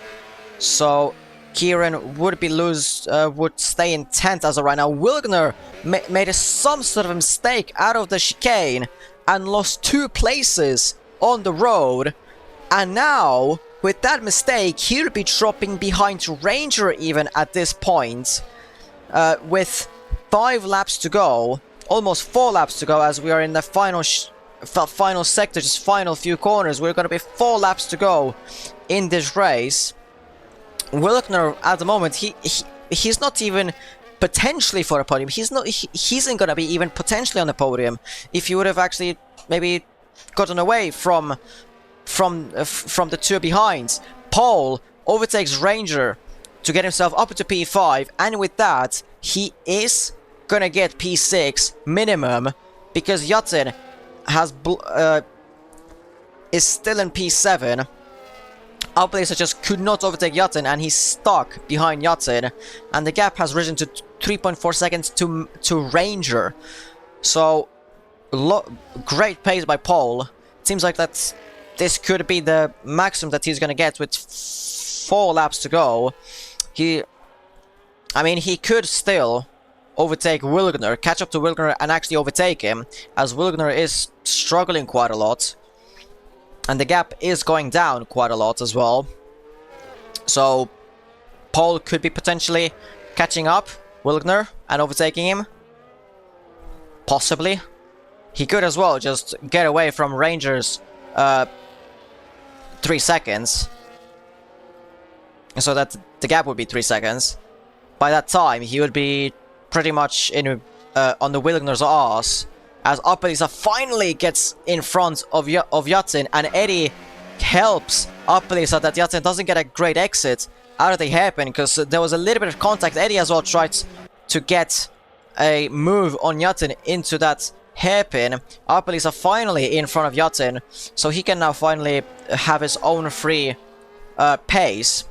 so Kieran would stay in 10th as of right now. Wilgner made some sort of mistake out of the chicane and lost 2 places on the road, and now with that mistake he'll be dropping behind Ranger even at this point, with 5 laps to go, almost 4 laps to go, as we are in the final sector, just final few corners. We're going to be 4 laps to go in this race. Wilgner at the moment, he's not even potentially for a podium. He isn't going to be even potentially on the podium if he would have actually maybe gotten away from the 2 behinds. Paul overtakes Ranger to get himself up to P5, and with that he is gonna get P6 minimum, because Yatin is still in P7. Appalisa just could not overtake Yatin, and he's stuck behind Yatin, and the gap has risen to 3.4 seconds to Ranger. So great pace by Paul. It seems like this could be the maximum that he's gonna get with 4 laps to go. He could still overtake Wilgner, catch up to Wilgner and actually overtake him, as Wilgner is struggling quite a lot. And the gap is going down quite a lot as well. So Paul could be potentially catching up Wilgner and overtaking him. Possibly. He could as well just get away from Ranger's 3 seconds. So that the gap would be 3 seconds. By that time he would be pretty much on the Wilgner's arse, as Appalisa finally gets in front of Yatin, and Eddie helps Appalisa that Yatin doesn't get a great exit out of the hairpin, because there was a little bit of contact. Eddie as well tried to get a move on Yatin into that hairpin. Appalisa finally in front of Yatin, so he can now finally have his own free pace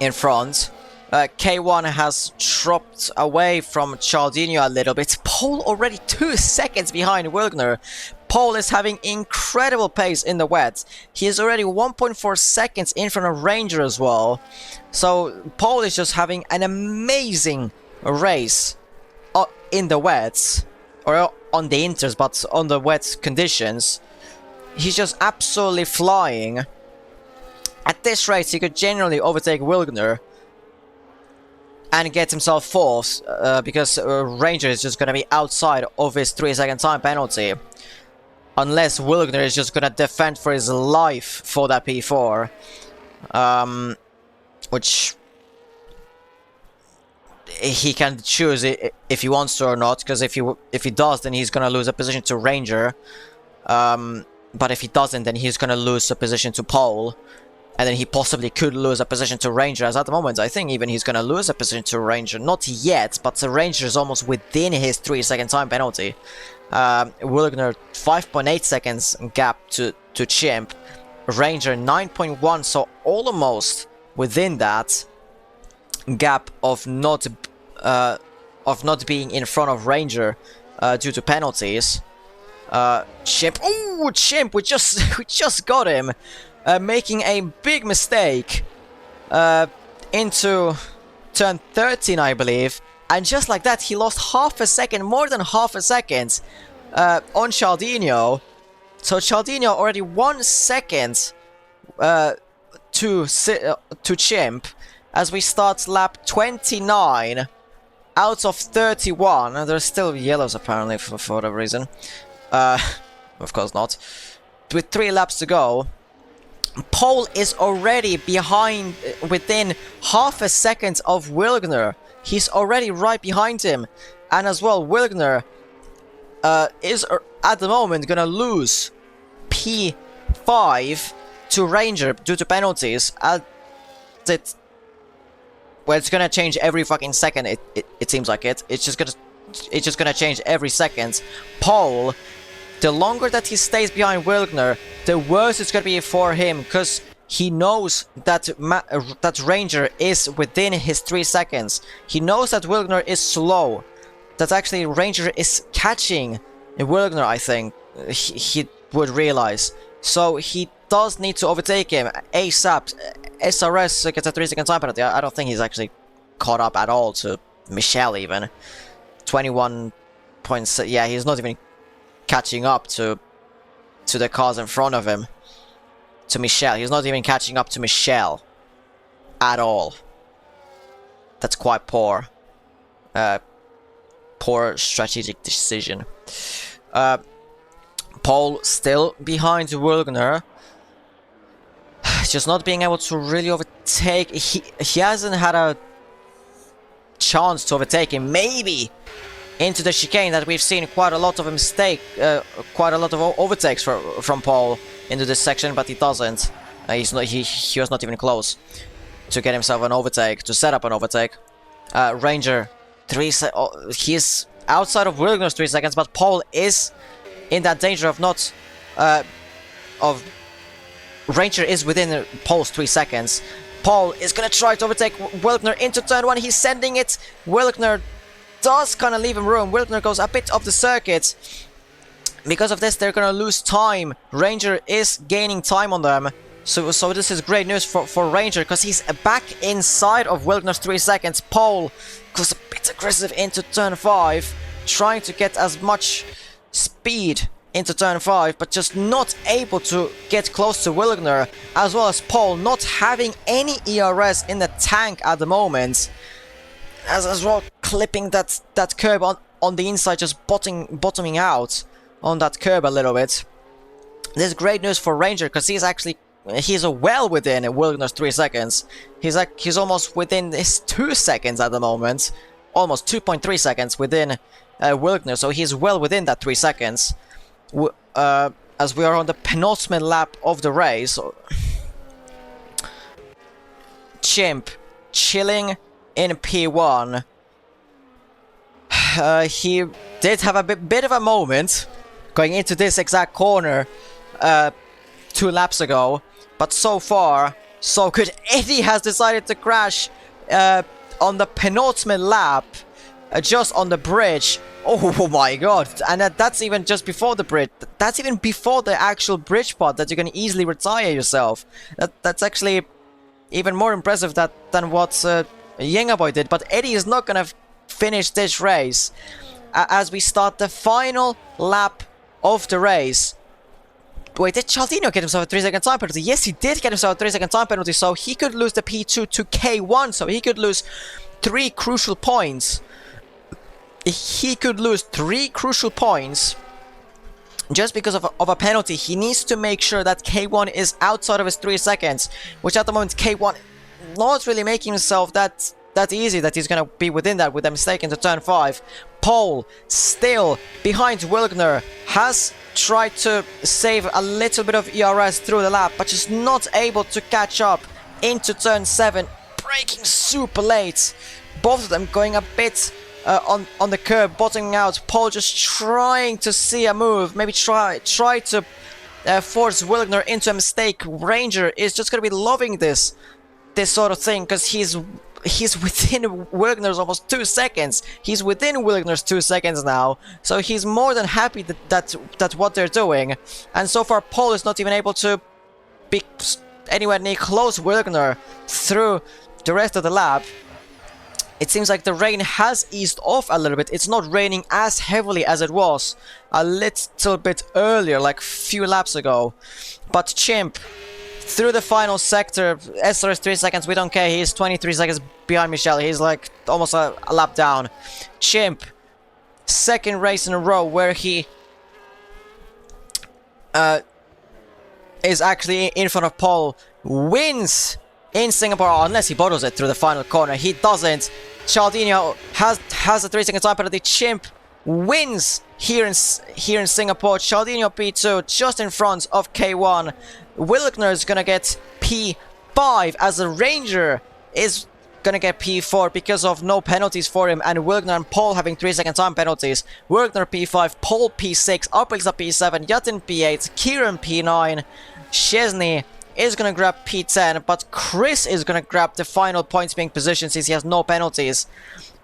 in front. K1 has dropped away from Cialdino a little bit. Pole already 2 seconds behind Wilgner. Pole is having incredible pace in the wet. He is already 1.4 seconds in front of Ranger as well. So Pole is just having an amazing race in the wets, or on the inters, but on the wet conditions. He's just absolutely flying. At this race, he could generally overtake Wilgner and get himself fourth, because Ranger is just going to be outside of his 3-second time penalty. Unless Wilgner is just going to defend for his life for that P4. Which he can choose if he wants to or not, because if he does, then he's going to lose a position to Ranger. But if he doesn't, then he's going to lose a position to Pole. And then he possibly could lose a position to Ranger, as at the moment I think even he's going to lose a position to Ranger. Not yet, but the Ranger is almost within his 3-second time penalty. Wilgner 5.8 seconds gap to Chimp. Ranger 9.1, so almost within that gap of not being in front of Ranger due to penalties. Chimp, oh Chimp, we just got him. Making a big mistake into turn 13, I believe. And just like that, he lost half a second, more than half a second on Cialdino. So Cialdino already 1 second to Chimp as we start lap 29 out of 31. There's still yellows apparently for whatever reason. Of course not. With 3 laps to go. Pole is already behind, within half a second of Wilgner. He's already right behind him. And as well, Wilgner is at the moment gonna lose P5 to Ranger due to penalties. Well, it's gonna change every fucking second. It seems like it. It's just gonna change every second. Pole, the longer that he stays behind Wilgner, the worse it's going to be for him, because he knows that that Ranger is within his 3 seconds. He knows that Wilgner is slow. That actually Ranger is catching Wilgner, I think, he would realize. So he does need to overtake him ASAP. SRS gets a 3-second time penalty. I don't think he's actually caught up at all to Michel even. 21 points. Yeah, he's not even catching up to the cars in front of him, to Michel. He's not even catching up to Michel at all. That's quite poor. Poor strategic decision. Pole still behind Wilgner. Just not being able to really overtake. He hasn't had a chance to overtake him. Maybe into the chicane that we've seen quite a lot of quite a lot of overtakes from Pole into this section, but he doesn't. He was not even close to get himself an overtake, to set up an overtake. Ranger, he's outside of Wilgner's 3 seconds, but Pole is in that danger of not, Ranger is within Pole's 3 seconds. Pole is gonna try to overtake Wilgner into turn 1. He's sending it. Wilgner does kind of leave him room. Wilgner goes a bit off the circuit. Because of this, they're gonna lose time. Ranger is gaining time on them. So this is great news for Ranger, because he's back inside of Wilgner's 3 seconds. Pole goes a bit aggressive into turn 5, trying to get as much speed into turn 5, but just not able to get close to Wilgner, as well as Pole not having any ERS in the tank at the moment. As well, clipping that curb on the inside, just bottoming out on that curb a little bit. This is great news for Ranger, because he's well within Wilgner's 3 seconds. He's almost within his 2 seconds at the moment, almost 2.3 seconds within Wilgner. So he's well within that 3 seconds. As we are on the penultimate lap of the race. Chimp chilling in P1. He did have a bit of a moment going into this exact corner 2 laps ago, but so far so good. Eddie has decided to crash on the penultimate lap, just on the bridge. Oh my god, and that's even just before the bridge. That's even before the actual bridge part that you can easily retire yourself. That's actually even more impressive than what Yengaboy did. But Eddie is not gonna finish this race as we start the final lap of the race. Wait, did Cialdino get himself a 3-second time penalty? Yes, he did get himself a 3-second time penalty, so he could lose the P2 to K1, so he could lose 3 crucial points. He could lose 3 crucial points just because of a penalty. He needs to make sure that K1 is outside of his 3 seconds, which at the moment K1 not really making himself that easy that he's gonna be within that with a mistake into turn 5. Pole still behind Wilgner, has tried to save a little bit of ERS through the lap, but just not able to catch up into turn 7, braking super late. Both of them going a bit on the curb, bottoming out. Pole just trying to see a move, maybe try to force Wilgner into a mistake. Ranger is just gonna be loving this sort of thing, because he's within Wilgner's almost 2 seconds. He's within Wilgner's 2 seconds now, so he's more than happy that what they're doing. And so far, Pole is not even able to be anywhere near close Wilgner through the rest of the lap. It seems like the rain has eased off a little bit. It's not raining as heavily as it was a little bit earlier, like a few laps ago. But Chimp, through the final sector, SRS 3 seconds, we don't care. He's 23 seconds behind Michel. He's like almost a lap down. Chimp, second race in a row where he is actually in front of Pole, wins in Singapore, unless he bottles it through the final corner. He doesn't. Cialdino has a 3-second time penalty. Chimp wins here in Singapore. Cialdino P2 just in front of K1. Wilgner is gonna get P5 as the Ranger is gonna get P4 because of no penalties for him, and Wilgner and Pole having 3-second time penalties. Wilgner P5, Pole P6, Upwilsa P7, Yatin P8, Kieran P9, Chesney is gonna grab P10, but Chris is gonna grab the final points being position since he has no penalties.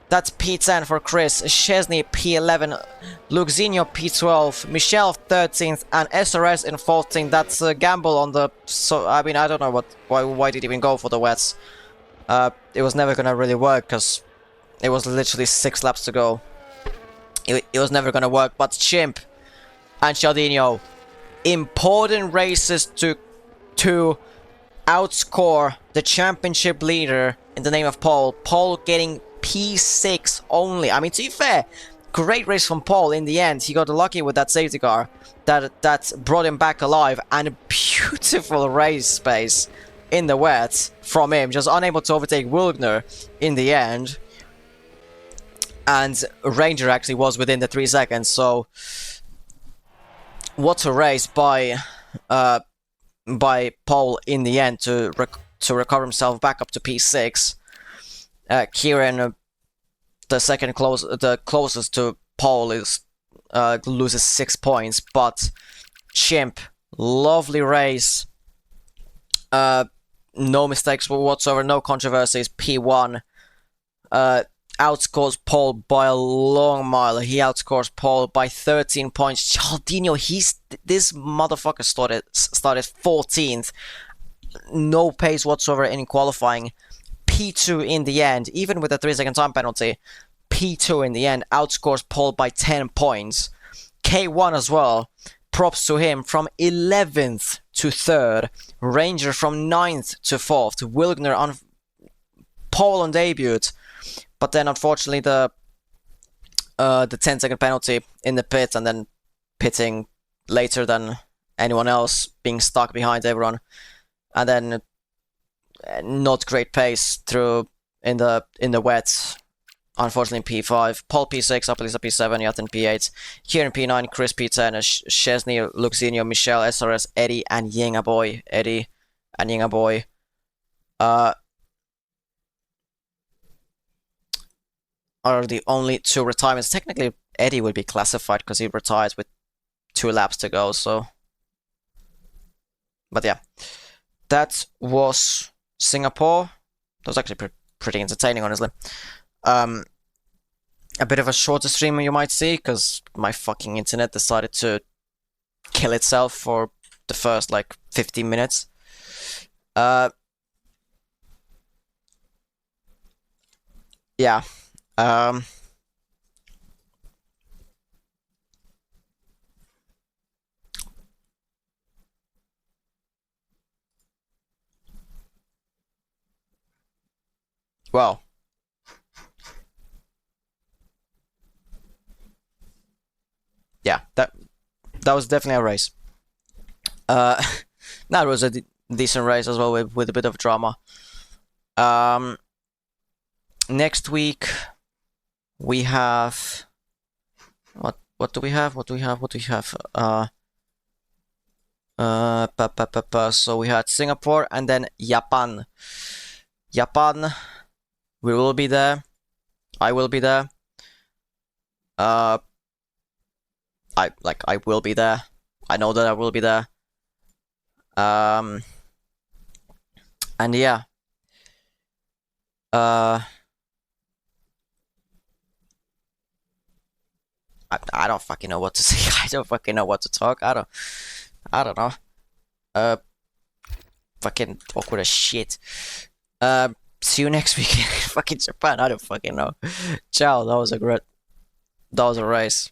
That's P10 for Chris, Chesney P11, Luxinho P12, Michel 13th, and SRS in 14th. That's a gamble on the... So, I mean, I don't know why did he even go for the wets. It was never gonna really work, because it was literally 6 laps to go. It was never gonna work, but Chimp and Cialdino, important races to outscore the championship leader in the name of Pole. Pole getting P6 only. I mean, to be fair, great race from Pole in the end. He got lucky with that safety car that brought him back alive, and a beautiful race space in the wet from him, just unable to overtake Wilgner in the end. And Ranger actually was within the 3 seconds, so what a race by Pole in the end to recover himself back up to P6. Kieran, the closest to Pole, is loses 6 points, but Chimp, lovely race, no mistakes whatsoever, no controversies. P1 outscores Pole by a long mile. He outscores Pole by 13 points. Cialdino, this motherfucker started 14th, no pace whatsoever in qualifying. P2 in the end, even with a 3-second time penalty. P2 in the end outscores Pole by 10 points. K1 as well, props to him, from 11th to 3rd. Ranger from 9th to 4th. Wilgner on Pole on debut, but then unfortunately the 10-second penalty in the pit, and then pitting later than anyone else, being stuck behind everyone, and then not great pace through in the wet. Unfortunately, P5, Pole P6, Upwilsa P7, Yatin P8, Kieran P9, Chris P10, Chesney, Luxinho, Michel, SRS, Eddie, and Yengaboy. Are the only 2 retirements. Technically, Eddie would be classified because he retired with 2 laps to go. So, but yeah, that was Singapore. That was actually pretty entertaining, honestly. A bit of a shorter stream you might see, because my fucking internet decided to kill itself for the first like 15 minutes. Yeah. Well. Yeah, that was definitely a race. That was a decent race as well, with a bit of drama. Next week we have what do we have? So we had Singapore and then Japan. Japan, we will be there. I will be there. I will be there. I know that I will be there. And yeah. I don't fucking know what to say. I don't fucking know what to talk. I don't know. Fucking awkward as shit. See you next week in fucking Japan. I don't fucking know. Ciao. That was a race.